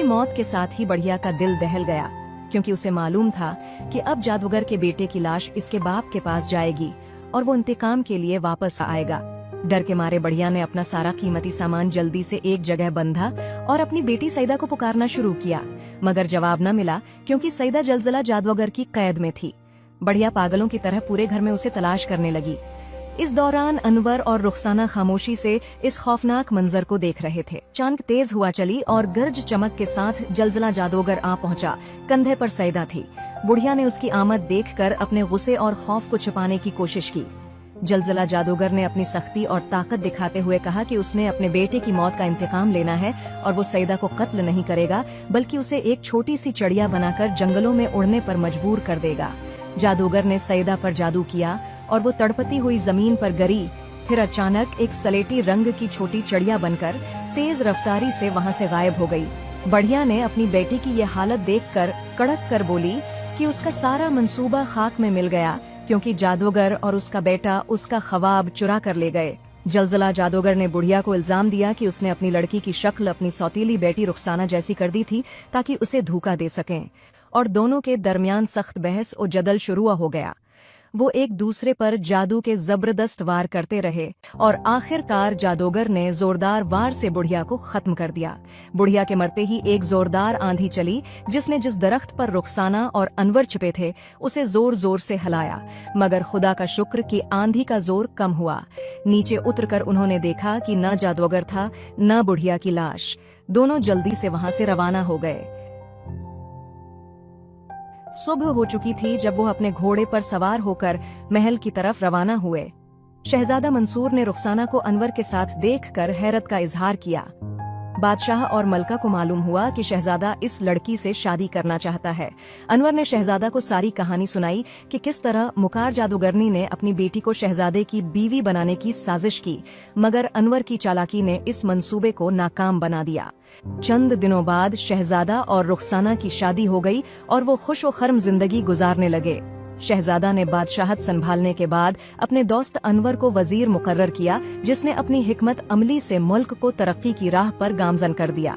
मौत के साथ ही बढ़िया का दिल दहल गया, क्योंकि उसे मालूम था कि अब जादूगर के बेटे की लाश इसके बाप के पास जाएगी और वो इंतकाम के लिए वापस आएगा। डर के मारे बढ़िया ने अपना सारा कीमती सामान जल्दी से एक जगह बंधा और अपनी बेटी सईदा को पुकारना शुरू किया, मगर जवाब न मिला, क्योंकि सईदा जलजला जादूगर की कैद में थी। बढ़िया पागलों की तरह पूरे घर में उसे तलाश करने लगी। इस दौरान अनवर और रुखसाना खामोशी से इस खौफनाक मंजर को देख रहे थे। चांद तेज हुआ चली और गर्ज चमक के साथ जलजला जादूगर आ पहुंचा। कंधे पर सईदा थी। बुढ़िया ने उसकी आमद देखकर अपने गुस्से और खौफ को छिपाने की कोशिश की। जलजला जादूगर ने अपनी सख्ती और ताकत दिखाते हुए कहा कि उसने अपने बेटे की मौत का इंतकाम लेना है और वो सईदा को कत्ल नहीं करेगा, बल्कि उसे एक छोटी सी चिड़िया बनाकर जंगलों में उड़ने पर मजबूर कर देगा। जादूगर ने सईदा पर जादू किया और वो तड़पती हुई जमीन पर गिरी। फिर अचानक एक सलेटी रंग की छोटी चिड़िया बनकर तेज रफ्तारी से वहां से गायब हो गई। बढ़िया ने अपनी बेटी की ये हालत देखकर कड़क कर बोली कि उसका सारा मंसूबा खाक में मिल गया, क्योंकि जादूगर और उसका बेटा उसका ख्वाब चुरा कर ले गए। जलजला जादूगर ने बुढ़िया को इल्जाम दिया कि उसने अपनी लड़की की शक्ल अपनी सौतीली बेटी रुखसाना जैसी कर दी थी ताकि उसे धोखा दे सकें, और दोनों के दरमियान सख्त बहस और जदल शुरू हो गया। वो एक दूसरे पर जादू के जबरदस्त वार करते रहे और आखिरकार जादूगर ने जोरदार वार से बुढ़िया को खत्म कर दिया। बुढ़िया के मरते ही एक जोरदार आंधी चली, जिसने जिस दरख्त पर रुखसाना और अनवर छिपे थे उसे जोर जोर से हिलाया, मगर खुदा का शुक्र कि आंधी का जोर कम हुआ। नीचे उतरकर उन्होंने देखा कि न जादूगर था न बुढ़िया की लाश। दोनों जल्दी से वहां से रवाना हो गए। सुबह हो चुकी थी जब वो अपने घोड़े पर सवार होकर महल की तरफ रवाना हुए। शहजादा मंसूर ने रुखसाना को अनवर के साथ देखकर हैरत का इजहार किया। बादशाह और मलका को मालूम हुआ कि शहजादा इस लड़की से शादी करना चाहता है। अनवर ने शहजादा को सारी कहानी सुनाई कि किस तरह मुकार जादूगरनी ने अपनी बेटी को शहजादे की बीवी बनाने की साजिश की, मगर अनवर की चालाकी ने इस मंसूबे को नाकाम बना दिया। चंद दिनों बाद शहजादा और रुखसाना की शादी हो गई और वो खुश व खर्म जिंदगी गुजारने लगे। शहजादा ने बादशाहत संभालने के बाद अपने दोस्त अनवर को वजीर मुकर्रर किया, जिसने अपनी हिकमत अमली से मुल्क को तरक्की की राह पर गामजन कर दिया।